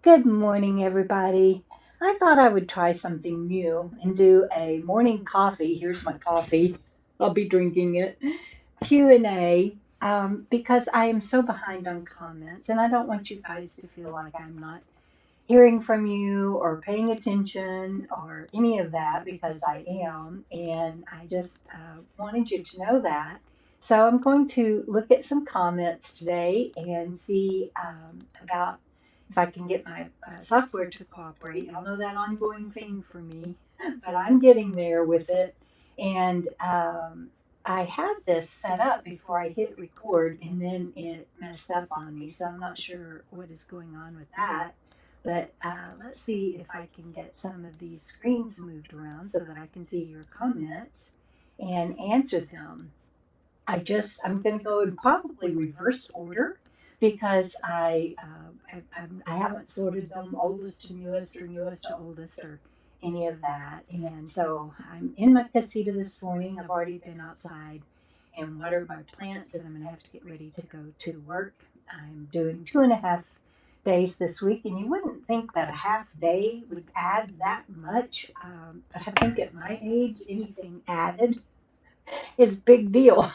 Good morning, everybody. I thought I would try something new and do a morning coffee. Here's my coffee. I'll be drinking it. Q&A because I am so behind on comments and I don't want you guys to feel like I'm not hearing from you or paying attention or any of that because I am. And I just wanted you to know that. So I'm going to look at some comments today and see about if I can get my software to cooperate. Y'all know that ongoing thing for me, but I'm getting there with it. And I had this set up before I hit record, and then it messed up on me. So I'm not sure what is going on with that. But let's see if I can get some of these screens moved around so that I can see your comments and answer them. I'm going to go in probably reverse order because I haven't sorted them oldest to newest or newest to oldest or any of that. And so I'm in my casita this morning. I've already been outside and watered my plants, and I'm going to have to get ready to go to work. I'm doing 2.5 days this week, and you wouldn't think that a half day would add that much. But I think at my age, anything added is big deal.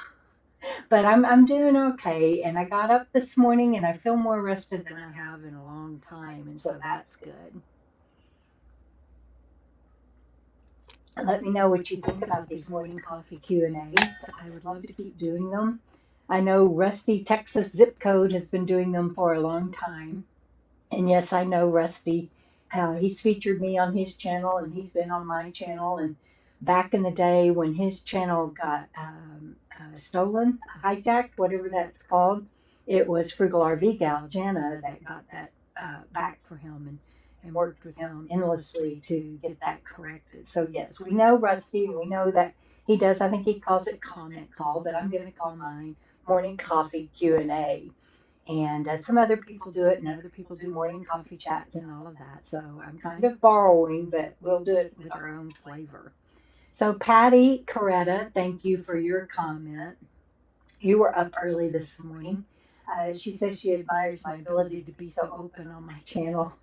But I'm doing okay, and I got up this morning and I feel more rested than I have in a long time, and so that's good. Let me know what you think about these morning coffee Q&As. I would love to keep doing them. I know Rusty, Texas zip code, has been doing them for a long time. And yes, I know Rusty. He's featured me on his channel, and he's been on my channel. And back in the day when his channel got stolen, hijacked, whatever that's called, it was Frugal RV Gal Jana that got that back for him and worked with him endlessly to get that corrected. So yes, we know Rusty, and we know that he does. I think he calls it comment call, but I'm going to call mine morning coffee Q&A. And some other people do it, and other people do morning coffee chats and all of that. So I'm kind of borrowing, but we'll do it with our own flavor. So Patty Coretta, thank you for your comment. You were up early this morning. She says she admires my ability to be so open on my channel.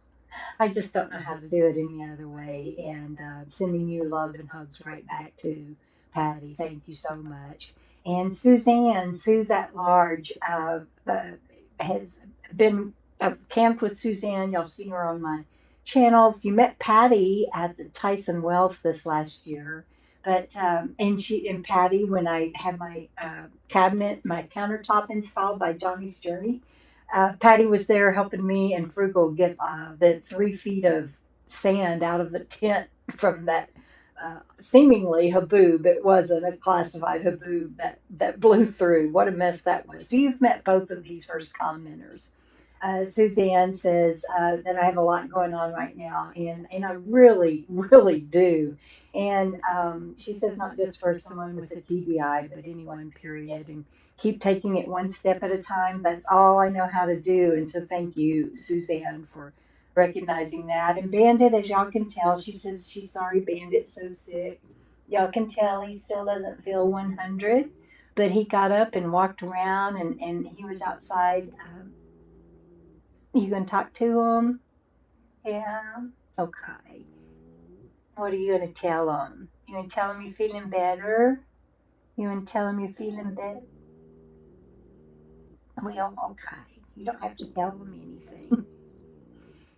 I just don't know how to do it any other way. And sending you love and hugs right back to Patty. Thank you so much. And Suzanne, Sue's at Large, has been camped with Suzanne. Y'all seen her on my channels. You met Patty at the Tyson Wells this last year. But and Patty, when I had my cabinet, my countertop installed by Johnny's Journey, Patty was there helping me and Frugal get the 3 feet of sand out of the tent from that seemingly haboob. It wasn't a classified haboob that blew through. What a mess that was. So you've met both of these first commenters. Suzanne says that I have a lot going on right now, and I really, really do. And she says not just for someone with a TBI, but anyone, period. And keep taking it one step at a time. That's all I know how to do. And so thank you, Suzanne, for recognizing that. And Bandit, as y'all can tell, she says she's sorry Bandit's so sick. Y'all can tell he still doesn't feel 100, but he got up and walked around, and he was outside. You gonna talk to him? Yeah. Okay. What are you gonna tell him? You gonna tell him you're feeling better? You gonna tell him you're feeling better? Well, okay. You don't have to tell him anything.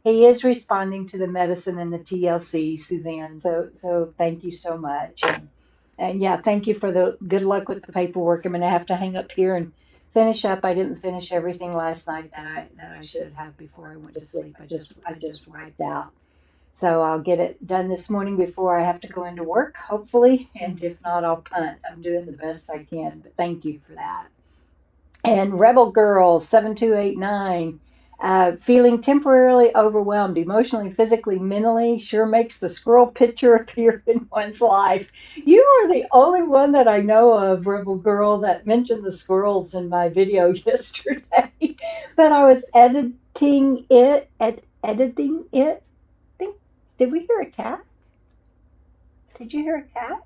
He is responding to the medicine and the TLC, Suzanne. So thank you so much. And yeah, thank you for the good luck with the paperwork. I'm gonna have to hang up here and finish up. I didn't finish everything last night that I should have before I went to sleep. I just wiped out. So I'll get it done this morning before I have to go into work, hopefully. And if not, I'll punt. I'm doing the best I can. But thank you for that. And Rebel Girl 7289, feeling temporarily overwhelmed emotionally, physically, mentally, sure makes the squirrel picture appear in one's life. You are the only one that I know of, Rebel Girl, that mentioned the squirrels in my video yesterday. But I was editing it. Think, did we hear a cat? Did you hear a cat?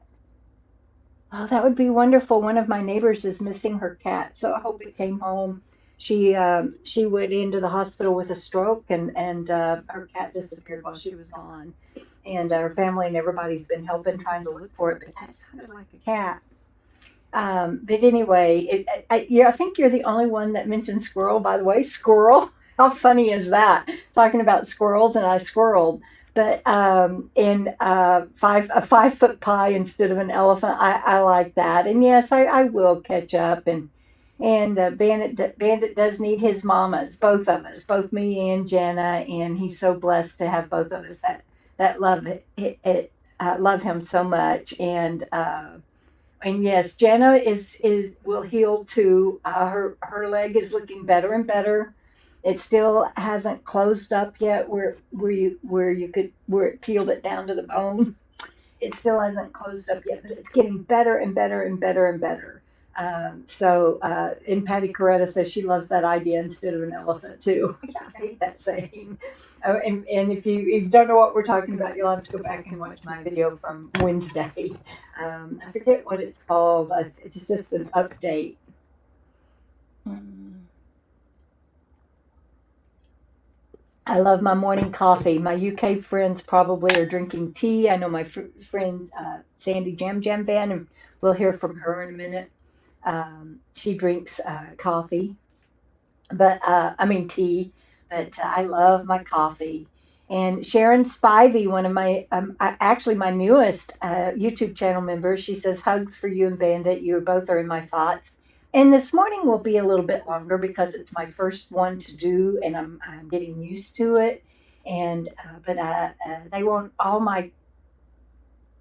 Oh, that would be wonderful. One of my neighbors is missing her cat, so I hope it came home. she went into the hospital with a stroke, and her cat disappeared while she was gone. And her family and everybody's been helping trying to look for it, but that sounded like a cat. But anyway, yeah, I think you're the only one that mentioned squirrel, by the way. Squirrel. How funny is that? Talking about squirrels, and I squirreled. But in a 5 foot pie instead of an elephant, I like that. And yes, I will catch up. And Bandit does need his mamas, both of us, both me and Jenna, and he's so blessed to have both of us that love him so much. And yes, Jenna is will heal too. Her leg is looking better and better. It still hasn't closed up yet, where it peeled it down to the bone. It still hasn't closed up yet, but it's getting better and better and better and better. And Patty Coretta says she loves that idea instead of an elephant too. I hate that saying. And if you don't know what we're talking about, you'll have to go back and watch my video from Wednesday. I forget what it's called, but it's just an update. I love my morning coffee. My UK friends probably are drinking tea. I know my friends, Sandy Jam Jam Band, and we'll hear from her in a minute. She drinks coffee, but I mean tea, but I love my coffee. And Sharon Spivey, one of my actually my newest YouTube channel members, she says hugs for you and Bandit. You both are in my thoughts. And this morning will be a little bit longer because it's my first one to do, and I'm getting used to it. And but they won't all my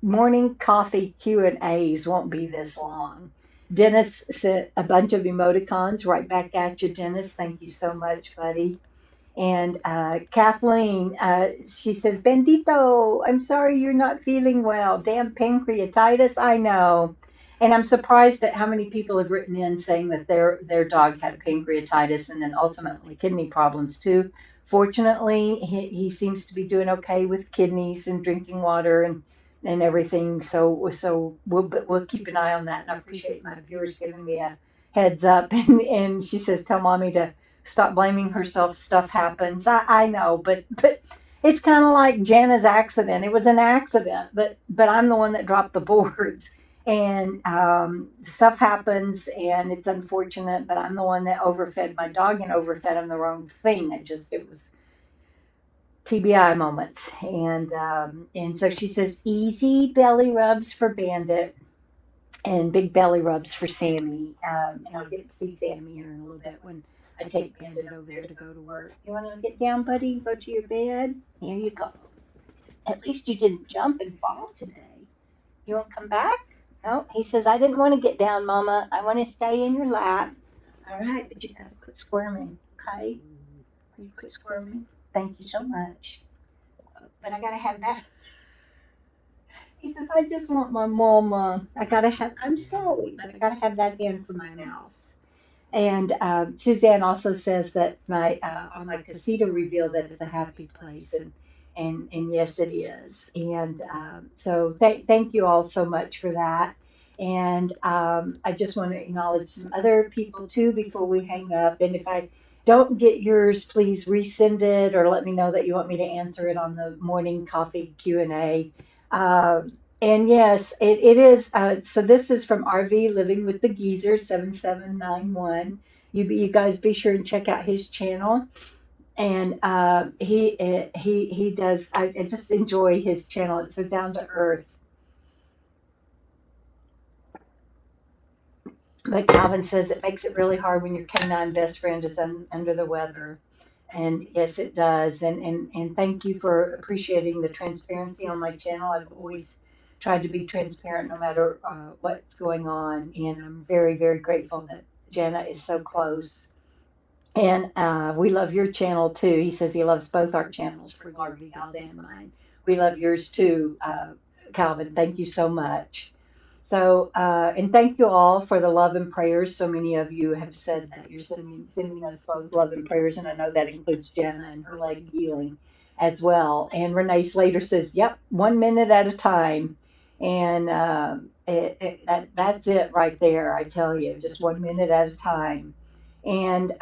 morning coffee Q&As won't be this long. Dennis sent a bunch of emoticons right back at you, Dennis. Thank you so much, buddy. And Kathleen, she says, Bendito, I'm sorry you're not feeling well. Damn pancreatitis, I know. And I'm surprised at how many people have written in saying that their dog had pancreatitis and then ultimately kidney problems too. Fortunately, he seems to be doing okay with kidneys and drinking water and everything. So we'll keep an eye on that. And I appreciate my viewers giving me a heads up. And she says, tell mommy to stop blaming herself. Stuff happens. I know, but it's kind of like Jana's accident. It was an accident, but I'm the one that dropped the boards. And stuff happens, and it's unfortunate. But I'm the one that overfed my dog and overfed him the wrong thing. It was TBI moments. And so she says, easy belly rubs for Bandit and big belly rubs for Sammy. And I'll get to see Sammy here in a little bit when I take Bandit over there to go to work. You want to get down, buddy? Go to your bed? Here you go. At least you didn't jump and fall today. You won't come back? No, he says, I didn't want to get down, Mama. I want to stay in your lap. All right, but you got to quit squirming, okay? You quit squirming. Thank you so much. But I got to have that. He says, I just want my mama. I'm sorry, but I got to have that in for my mouse. And Suzanne also says that on my casita reveal that it's a happy place. And yes, it is. And so thank you all so much for that. And I just want to acknowledge some other people too before we hang up. And if I don't get yours, please resend it or let me know that you want me to answer it on the morning coffee Q&A. And yes, it is. So this is from RV Living with the Geezer 7791. You guys be sure and check out his channel. And he does. I just enjoy his channel. It's so down to earth. But Calvin says it makes it really hard when your canine best friend is under the weather. And yes, it does. And thank you for appreciating the transparency on my channel. I've always tried to be transparent no matter what's going on. And I'm very, very grateful that Jana is so close. And we love your channel too. He says he loves both our channels for Garvey Gals and mine. We love yours too, Calvin. Thank you so much. So, and thank you all for the love and prayers. So many of you have said that you're sending us both love and prayers, and I know that includes Jana and her leg healing as well. And Renee Slater says, "Yep, 1 minute at a time," and that's it right there. I tell you, just 1 minute at a time. And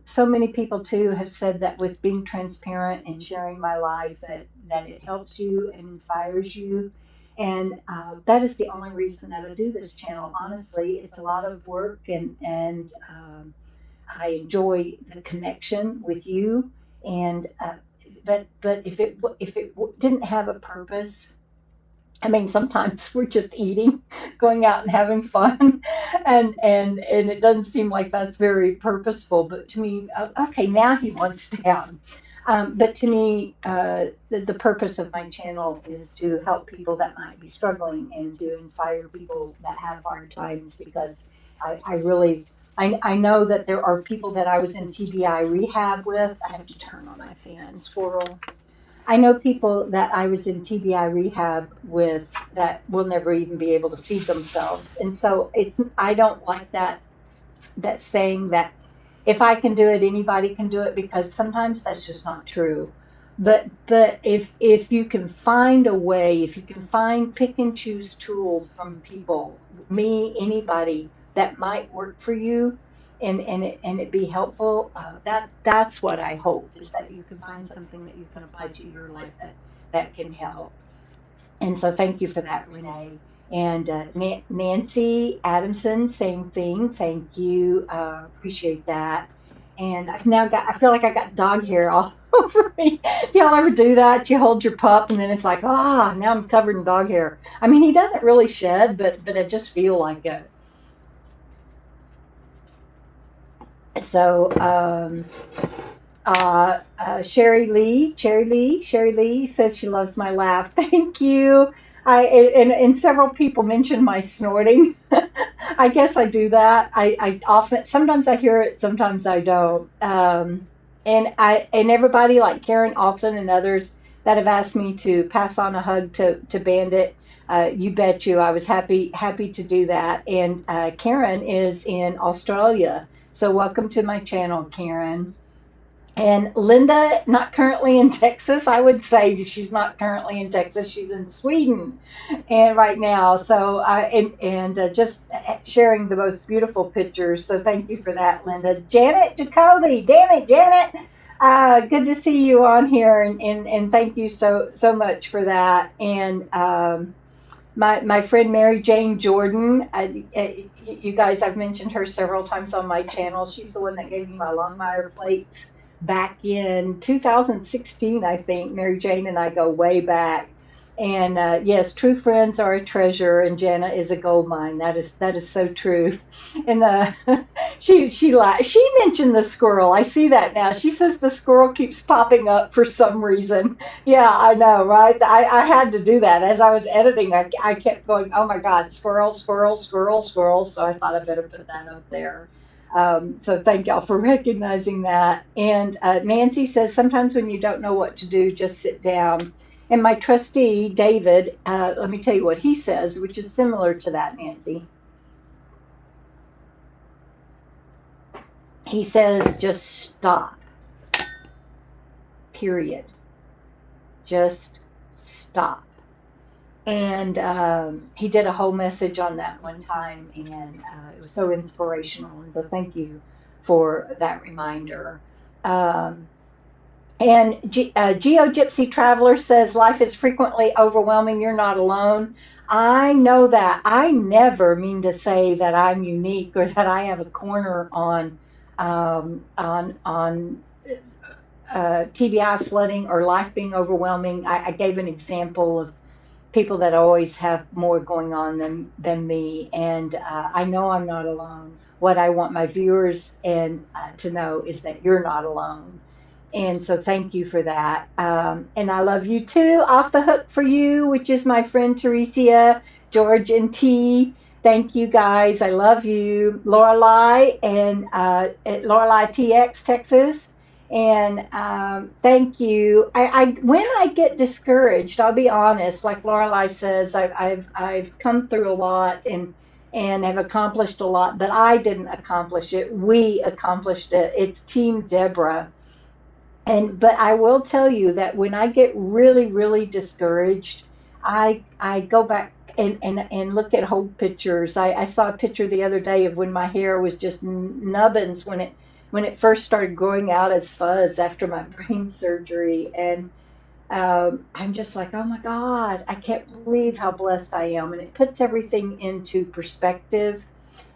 so many people too have said that with being transparent and sharing my life, that it helps you and inspires you. And that is the only reason that I do this channel. Honestly, it's a lot of work, and I enjoy the connection with you. And but if it didn't have a purpose, I mean, sometimes we're just eating, going out and having fun, and it doesn't seem like that's very purposeful. But to me, okay, now he wants down. But to me, the purpose of my channel is to help people that might be struggling and to inspire people that have hard times, because I really, I know that there are people that I was in TBI rehab with. I have to turn on my fan, squirrel. I know people that I was in TBI rehab with that will never even be able to feed themselves. And so I don't like that saying that if I can do it, anybody can do it, because sometimes that's just not true. But if you can find a way, if you can find, pick and choose tools from people, me, anybody that might work for you, and it be helpful, that's what I hope, is that you can find something that you can apply to your life that can help. And so thank you for that, Renee. And Nancy Adamson, same thing. Thank you. Appreciate that. And I feel like I got dog hair all over me. Do y'all ever do that? You hold your pup and then it's like, now I'm covered in dog hair. I mean, he doesn't really shed, but I just feel like it. So, Sherry Lee says she loves my laugh. Thank you. And several people mentioned my snorting. I guess I do that. I often, sometimes I hear it, sometimes I don't. And everybody like Karen Alton and others that have asked me to pass on a hug to Bandit. You bet you, I was happy to do that. And Karen is in Australia, so welcome to my channel, Karen. And Linda, not currently in Texas. I would say she's not currently in Texas. She's in Sweden, and right now. So just sharing the most beautiful pictures. So thank you for that, Linda. Janet Jacoby, damn it, Janet. Good to see you on here, and thank you so much for that. And my friend Mary Jane Jordan, you guys, I've mentioned her several times on my channel. She's the one that gave me my Longmire plates back in 2016, I think. Mary Jane and I go way back. And yes, true friends are a treasure, and Jana is a gold mine. That is so true. And she mentioned the squirrel. I see that now. She says the squirrel keeps popping up for some reason. Yeah, I know, right? I had to do that as I was editing. I kept going, oh my God, squirrel, squirrel, squirrel, squirrel. So I thought I better put that up there. So thank y'all for recognizing that. And Nancy says, sometimes when you don't know what to do, just sit down. And my trustee, David, let me tell you what he says, which is similar to that, Nancy. He says, just stop. Period. Just stop. And he did a whole message on that one time, and it was so inspirational. And so thank you for that reminder. And Geo Gypsy Traveler says, life is frequently overwhelming. You're not alone. I know that. I never mean to say that I'm unique or that I have a corner on TBI flooding or life being overwhelming. I gave an example of people that always have more going on than me, and I know I'm not alone. What I want my viewers to know is that you're not alone. And so thank you for that. And I love you too. Off the Hook for You, which is my friend Teresia, George, and T. Thank you guys. I love you. Lorelei and at Lorelei TX, Texas. And thank you. When I get discouraged, I'll be honest, like Lorelei says, I've come through a lot and have accomplished a lot, but I didn't accomplish it. We accomplished it. It's Team Debra. But I will tell you that when I get really, really discouraged, I go back and look at old pictures. I saw a picture the other day of when my hair was just nubbins when it first started growing out as fuzz after my brain surgery, and I'm just like, oh my God, I can't believe how blessed I am, and it puts everything into perspective.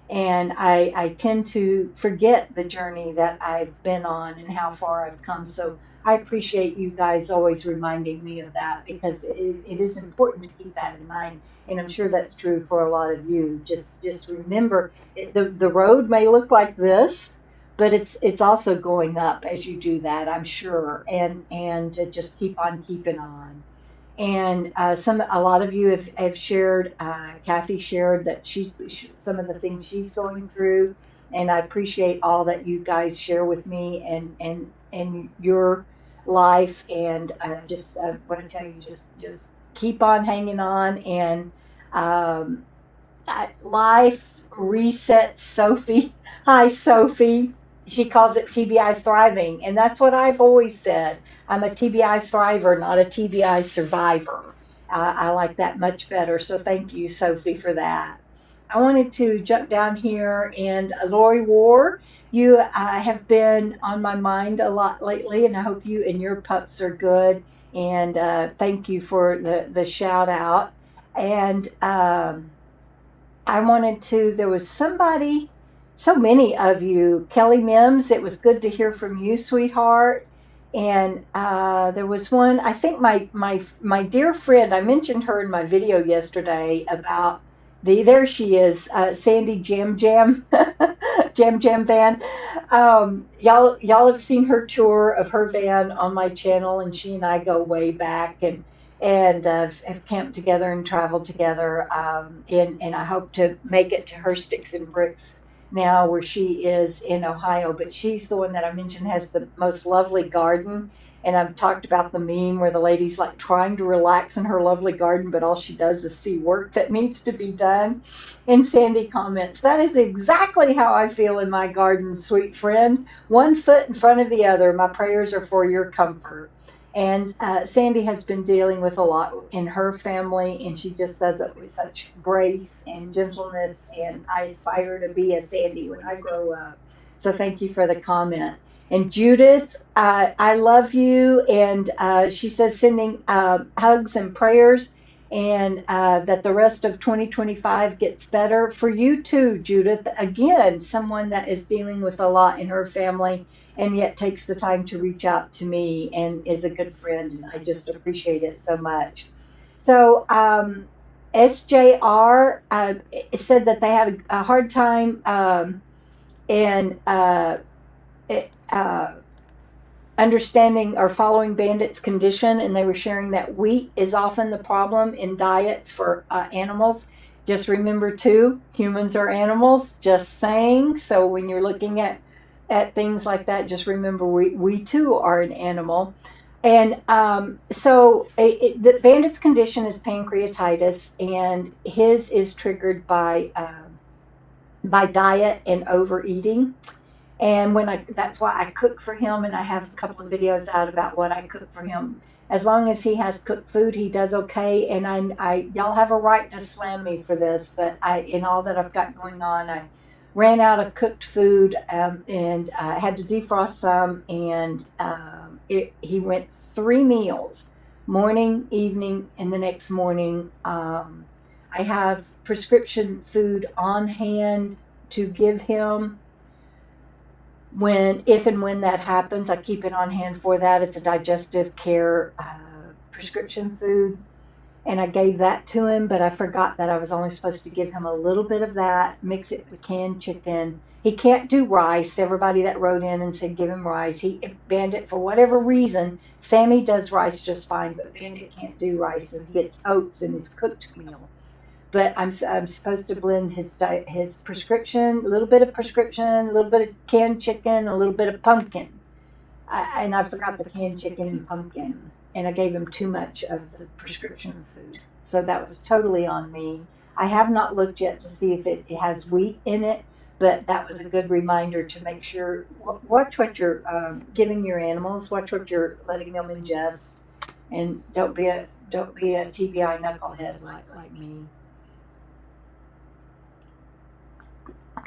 And I tend to forget the journey that I've been on and how far I've come. So I appreciate you guys always reminding me of that, because it is important to keep that in mind. And I'm sure that's true for a lot of you. Just remember, the road may look like this, but it's also going up as you do that, I'm sure. And to just keep on keeping on. And a lot of you have shared. Kathy shared that some of the things she's going through, and I appreciate all that you guys share with me and your life. And just want to tell you, just keep on hanging on. And um, life resets Sophie. Hi, Sophie. She calls it TBI thriving, and that's what I've always said. I'm a TBI thriver, not a TBI survivor. I like that much better. So thank you, Sophie, for that. I wanted to jump down here, and Lori War, you have been on my mind a lot lately, and I hope you and your pups are good. And thank you for the shout out. And I wanted to, there was somebody, so many of you, Kelly Mims, it was good to hear from you, sweetheart. And there was one, I think my dear friend, I mentioned her in my video yesterday about there she is, Sandy Jam Jam, Jam Jam Van. Y'all have seen her tour of her van on my channel, and she and I go way back, and have camped together and traveled together. And I hope to make it to her Sticks and Bricks now, where she is in Ohio. But she's the one that I mentioned has the most lovely garden. And I've talked about the meme where the lady's like trying to relax in her lovely garden, but all she does is see work that needs to be done. And Sandy comments, that is exactly how I feel in my garden, sweet friend. One foot in front of the other. My prayers are for your comfort. And Sandy has been dealing with a lot in her family, and she just does it with such grace and gentleness. And I aspire to be a Sandy when I grow up. So thank you for the comment. And Judith, I love you. And she says sending hugs and prayers, and that the rest of 2025 gets better for you too, Judith. Again, someone that is dealing with a lot in her family, and yet takes the time to reach out to me and is a good friend, and I just appreciate it so much. So SJR said that they had a hard time in understanding or following Bandit's condition, and they were sharing that wheat is often the problem in diets for animals. Just remember too, humans are animals, just saying. So when you're looking at things like that, just remember we too are an animal. And the Bandit's condition is pancreatitis, and his is triggered by diet and overeating. And that's why I cook for him, and I have a couple of videos out about what I cook for him. As long as he has cooked food, he does okay. And I y'all have a right to slam me for this, but in all that I've got going on, I ran out of cooked food, and had to defrost some, and he went 3 meals, morning, evening, and the next morning. I have prescription food on hand to give him if and when that happens. I keep it on hand for that. It's a digestive care prescription food, and I gave that to him, but I forgot that I was only supposed to give him a little bit of that, mix it with canned chicken. He can't do rice. Everybody that wrote in and said give him rice, Bandit, for whatever reason, Sammy does rice just fine, but Bandit can't do rice, and he gets oats in his cooked meal. But I'm supposed to blend his prescription, a little bit of prescription, a little bit of canned chicken, a little bit of pumpkin. And I forgot the canned chicken and pumpkin, and I gave him too much of the prescription food. So that was totally on me. I have not looked yet to see if it has wheat in it, but that was a good reminder to make sure, watch what you're giving your animals, watch what you're letting them ingest, and don't be a TBI knucklehead like me.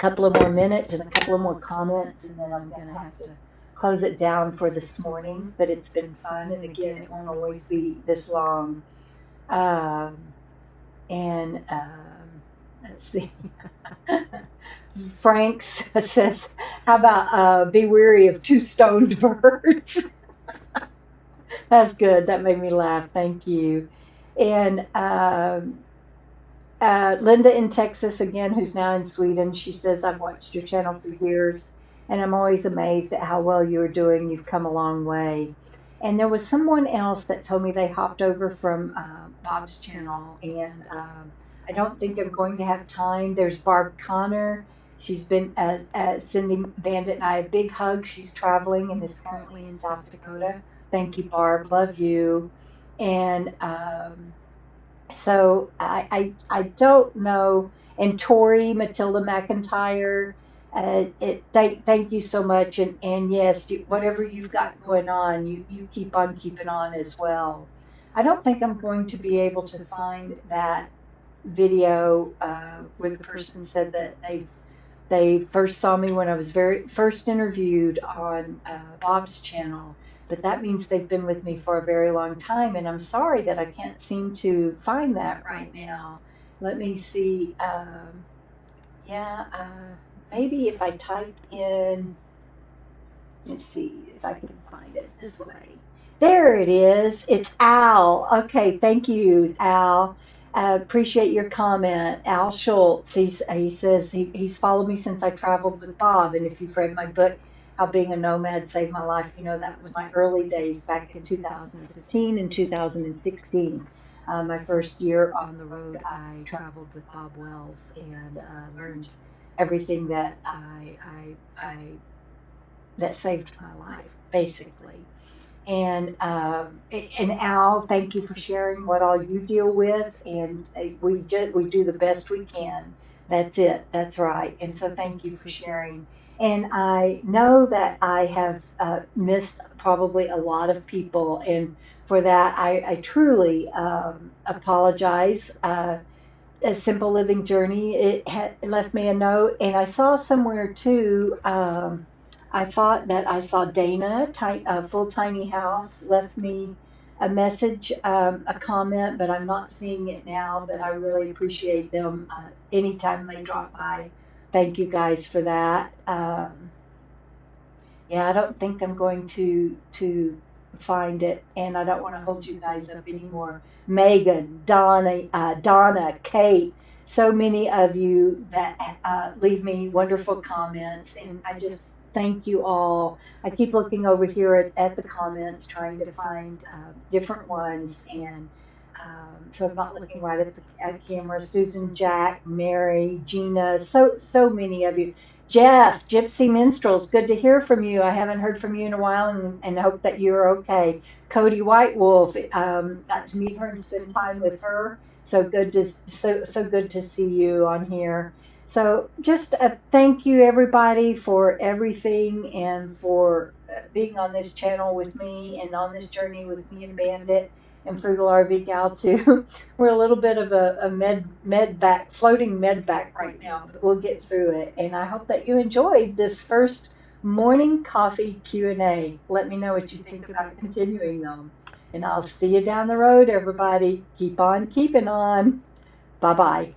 couple of more minutes and a couple of more comments, and then I'm going to have to close it down for this morning. But it's been fun, and again, it won't always be this long. And let's see. Frank says, how about be wary of two stoned birds? That's good. That made me laugh. Thank you. And Linda in Texas, again, who's now in Sweden, she says, I've watched your channel for years, and I'm always amazed at how well you're doing. You've come a long way. And there was someone else that told me they hopped over from Bob's channel, and I don't think I'm going to have time. There's Barb Connor. She's been sending Bandit and I a big hug. She's traveling and is currently in South Dakota. Thank you, Barb. Love you. And so I don't know. And Tori, Matilda McIntyre, thank you so much. And yes, whatever you've got going on, you keep on keeping on as well. I don't think I'm going to be able to find that video where the person said that they first saw me when I was first interviewed on Bob's channel, but that means they've been with me for a very long time, and I'm sorry that I can't seem to find that right now. Let me see. Maybe if I type in, let's see if I can find it this way. There it is. It's Al. Okay, thank you, Al. Appreciate your comment. Al Schultz, he says he's followed me since I traveled with Bob, and if you've read my book, How Being a Nomad Saved My Life, you know that was my early days back in 2015 and 2016. My first year on the road, I traveled with Bob Wells and learned everything that that saved my life, basically. And Al, thank you for sharing what all you deal with, and we do the best we can. That's it. That's right. And so thank you for sharing. And I know that I have missed probably a lot of people, and for that I truly apologize. A Simple Living Journey, it left me a note, and I saw somewhere too. I thought that I saw Dana, Full Tiny House, left me a message, a comment, but I'm not seeing it now. But I really appreciate them anytime they drop by. Thank you guys for that. I don't think I'm going to find it, and I don't want to hold you guys up anymore. Megan, Donna, Kate, so many of you that leave me wonderful comments, and I just thank you all. I keep looking over here at the comments, trying to find different ones, and so I'm not looking right at the camera. Susan, Jack, Mary, Gina, so many of you. Jeff, Gypsy Minstrels, good to hear from you. I haven't heard from you in a while, and hope that you're okay. Cody White Wolf, got to meet her and spend time with her. So good to see you on here. So just thank you, everybody, for everything, and for being on this channel with me and on this journey with me and Bandit and Frugal RV Gal too. We're a little bit of a floating med back right now, but we'll get through it. And I hope that you enjoyed this first morning coffee Q&A. Let me know what you think about continuing them. And I'll see you down the road, everybody. Keep on keeping on. Bye-bye.